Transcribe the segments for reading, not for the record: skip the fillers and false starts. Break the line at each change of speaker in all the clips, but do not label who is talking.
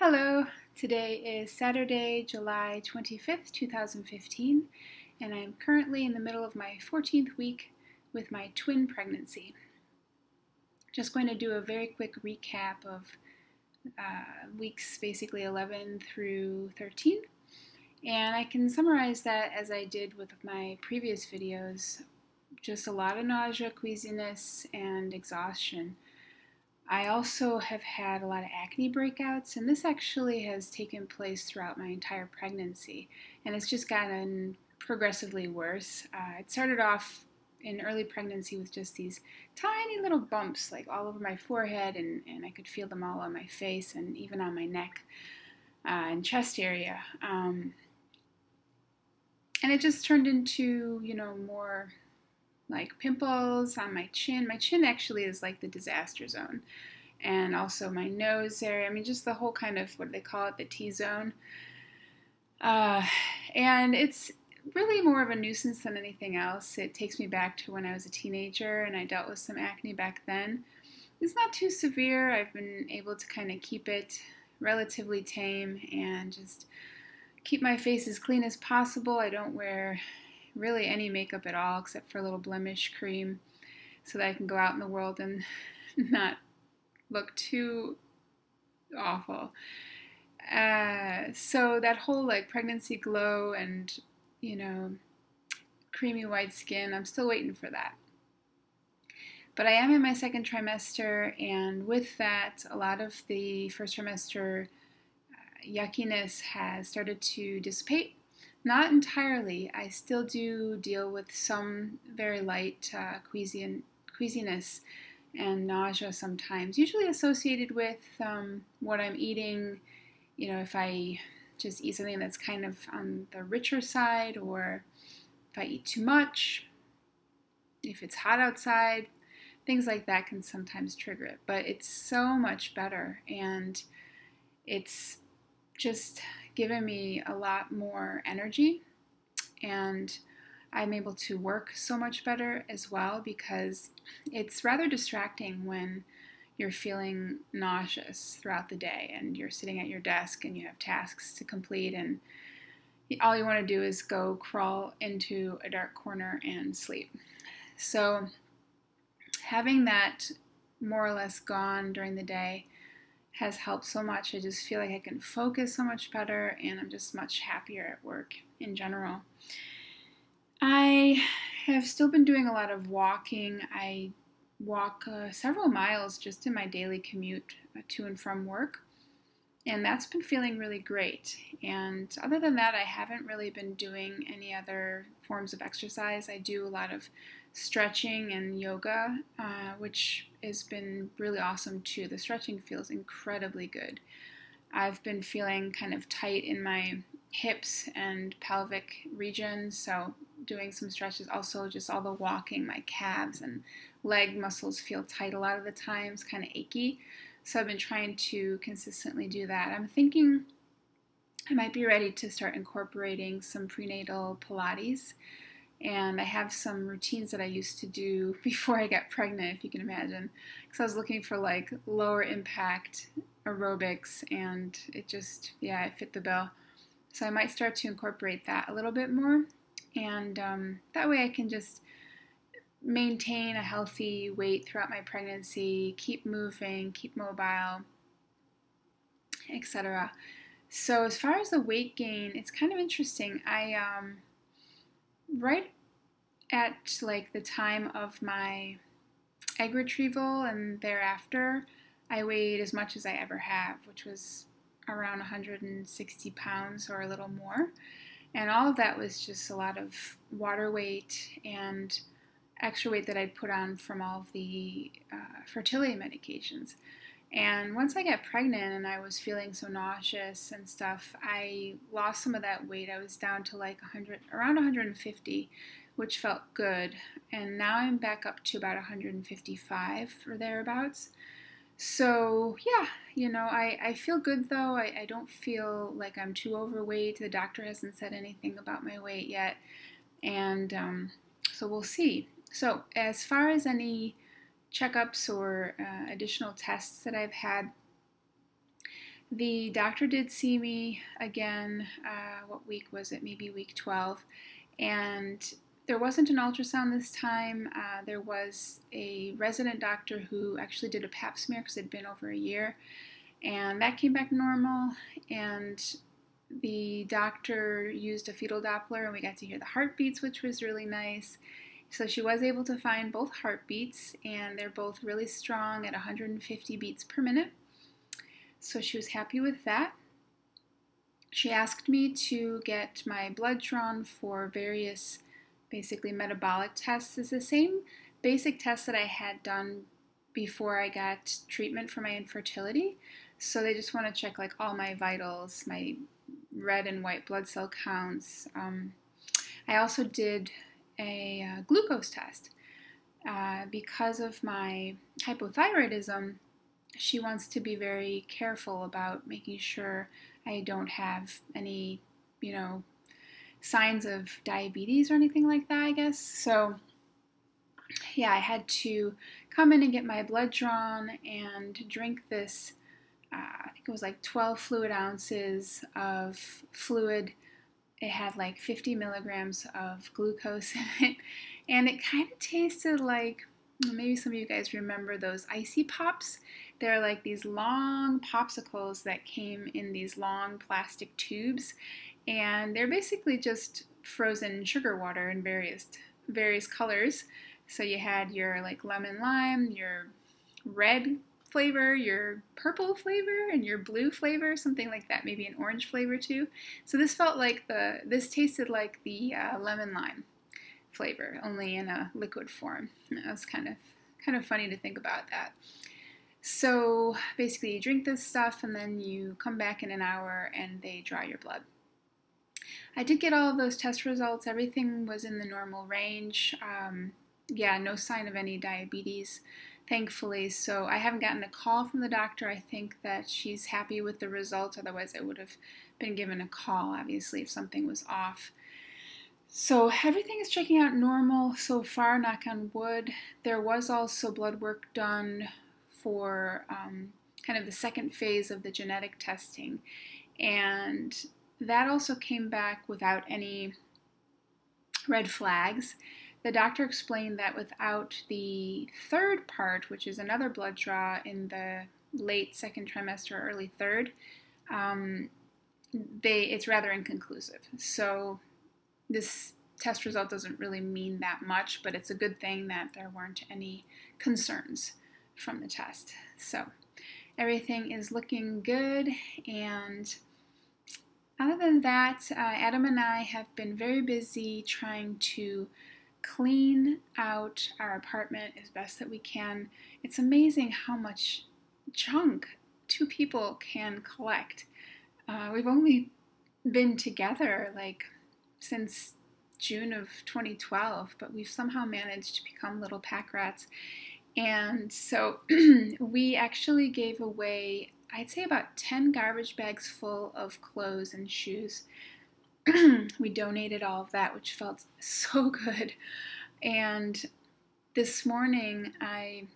Hello, today is Saturday, July 25th, 2015, and I'm currently in the middle of my 14th week with my twin pregnancy. Just going to do a very quick recap of weeks basically 11 through 13, and I can summarize that as I did with my previous videos. Just a lot of nausea, queasiness, and exhaustion. I also have had a lot of acne breakouts, and this actually has taken place throughout my entire pregnancy, and it's just gotten progressively worse. It started off in early pregnancy with just these tiny little bumps like all over my forehead, and I could feel them all on my face and even on my neck and chest area. And it just turned into, more like pimples on my chin. My chin actually is like the disaster zone. And also my nose area. I mean, just the whole kind of, what do they call it, the T-zone. And it's really more of a nuisance than anything else. It takes me back to when I was a teenager and I dealt with some acne back then. It's not too severe. I've been able to kind of keep it relatively tame and just keep my face as clean as possible. I don't wear really any makeup at all except for a little blemish cream so that I can go out in the world and not look too awful. So that whole like pregnancy glow and, creamy white skin, I'm still waiting for that. But I am in my second trimester, and with that, a lot of the first trimester yuckiness has started to dissipate. Not entirely. I still do deal with some very light queasiness and nausea sometimes, usually associated with what I'm eating. If I just eat something that's kind of on the richer side, or if I eat too much, if it's hot outside, things like that can sometimes trigger it. But it's so much better, and it's just given me a lot more energy, and I'm able to work so much better as well, because it's rather distracting when you're feeling nauseous throughout the day and you're sitting at your desk and you have tasks to complete, and all you want to do is go crawl into a dark corner and sleep. So having that more or less gone during the day has helped so much. I just feel like I can focus so much better, and I'm just much happier at work in general. I have still been doing a lot of walking. I walk several miles just in my daily commute to and from work, and that's been feeling really great. And other than that, I haven't really been doing any other forms of exercise. I do a lot of stretching and yoga, which has been really awesome too. The stretching feels incredibly good. I've been feeling kind of tight in my hips and pelvic region, so doing some stretches. Also, just all the walking, my calves and leg muscles feel tight a lot of the times, kind of achy. So I've been trying to consistently do that. I'm thinking I might be ready to start incorporating some prenatal Pilates. And I have some routines that I used to do before I got pregnant, if you can imagine. Because I was looking for like lower impact aerobics, and it fit the bill. So I might start to incorporate that a little bit more. And that way I can just maintain a healthy weight throughout my pregnancy, keep moving, keep mobile, etc. So as far as the weight gain, it's kind of interesting. I right at like the time of my egg retrieval and thereafter, I weighed as much as I ever have, which was around 160 pounds or a little more. And all of that was just a lot of water weight and extra weight that I'd put on from all of the fertility medications. And once I got pregnant and I was feeling so nauseous and stuff, I lost some of that weight. I was down to like around 150, which felt good. And now I'm back up to about 155 or thereabouts. So yeah, I feel good though. I don't feel like I'm too overweight. The doctor hasn't said anything about my weight yet. And so we'll see. So as far as any checkups or additional tests that I've had, The doctor did see me again, what week was it? Maybe week 12. And there wasn't an ultrasound this time. There was a resident doctor who actually did a pap smear because it had been over a year. And that came back normal. And the doctor used a fetal Doppler and we got to hear the heartbeats, which was really nice. So she was able to find both heartbeats, and they're both really strong at 150 beats per minute. So she was happy with that. She asked me to get my blood drawn for various basically metabolic tests. It's the same basic test that I had done before I got treatment for my infertility. So they just want to check like all my vitals, my red and white blood cell counts. I also did a glucose test. Because of my hypothyroidism, she wants to be very careful about making sure I don't have any, signs of diabetes or anything like that, I guess. So, yeah, I had to come in and get my blood drawn and drink this, I think it was like 12 fluid ounces of fluid. It had like 50 milligrams of glucose in it, and it kind of tasted like, maybe some of you guys remember those icy pops. They're like these long popsicles that came in these long plastic tubes, and they're basically just frozen sugar water in various colors. So you had your like lemon lime, your red flavor, your purple flavor, and your blue flavor, something like that, maybe an orange flavor too. So this tasted like the lemon lime flavor, only in a liquid form. It was kind of funny to think about that. So basically you drink this stuff and then you come back in an hour and they draw your blood. I did get all of those test results. Everything was in the normal range. No sign of any diabetes, thankfully. So I haven't gotten a call from the doctor. I think that she's happy with the results. Otherwise, I would have been given a call, obviously, if something was off. So everything is checking out normal so far, knock on wood. There was also blood work done for kind of the second phase of the genetic testing. And that also came back without any red flags. The doctor explained that without the third part, which is another blood draw in the late second trimester, early third, it's rather inconclusive. So this test result doesn't really mean that much, but it's a good thing that there weren't any concerns from the test. So everything is looking good, and other than that, Adam and I have been very busy trying to clean out our apartment as best that we can. It's amazing how much junk two people can collect. We've only been together like since June of 2012, but we've somehow managed to become little pack rats. And so we actually gave away, I'd say, about 10 garbage bags full of clothes and shoes. We donated all of that, which felt so good. And this morning I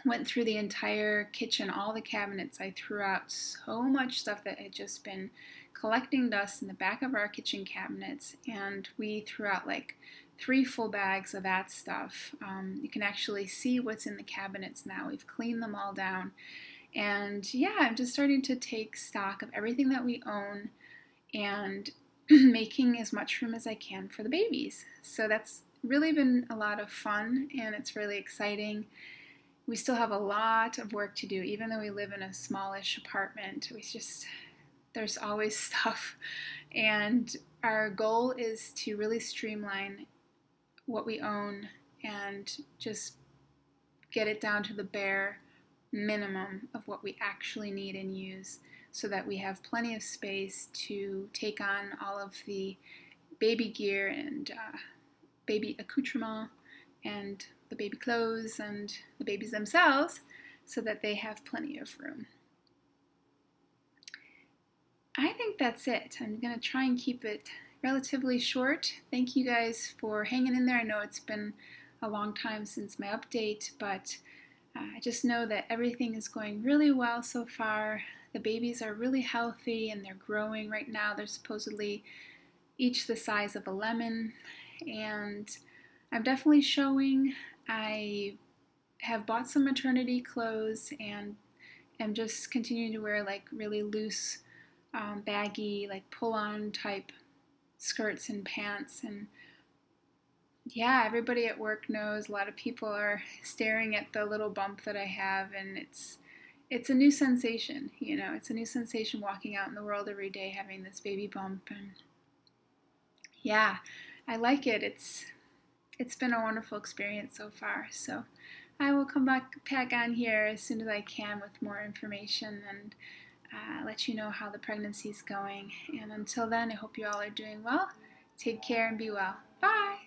went through the entire kitchen, all the cabinets. I threw out so much stuff that had just been collecting dust in the back of our kitchen cabinets, and we threw out like 3 full bags of that stuff. You can actually see what's in the cabinets now. We've cleaned them all down. And yeah, I'm just starting to take stock of everything that we own and making as much room as I can for the babies. So that's really been a lot of fun, and it's really exciting. We still have a lot of work to do, even though we live in a smallish apartment. There's always stuff. And our goal is to really streamline what we own and just get it down to the bare minimum of what we actually need and use, so that we have plenty of space to take on all of the baby gear and baby accoutrement and the baby clothes and the babies themselves, so that they have plenty of room. I think that's it. I'm going to try and keep it relatively short. Thank you guys for hanging in there. I know it's been a long time since my update, but I just know that everything is going really well so far. the babies are really healthy and they're growing right now. They're supposedly each the size of a lemon, and I'm definitely showing. I have bought some maternity clothes and am just continuing to wear like really loose, baggy, like pull-on type skirts and pants. And yeah, everybody at work knows. A lot of people are staring at the little bump that I have, and it's a new sensation. It's a new sensation walking out in the world every day having this baby bump. And yeah, I like it. It's been a wonderful experience so far. So I will come back on here as soon as I can with more information and let you know how the pregnancy is going. And until then, I hope you all are doing well. Take care and be well. Bye!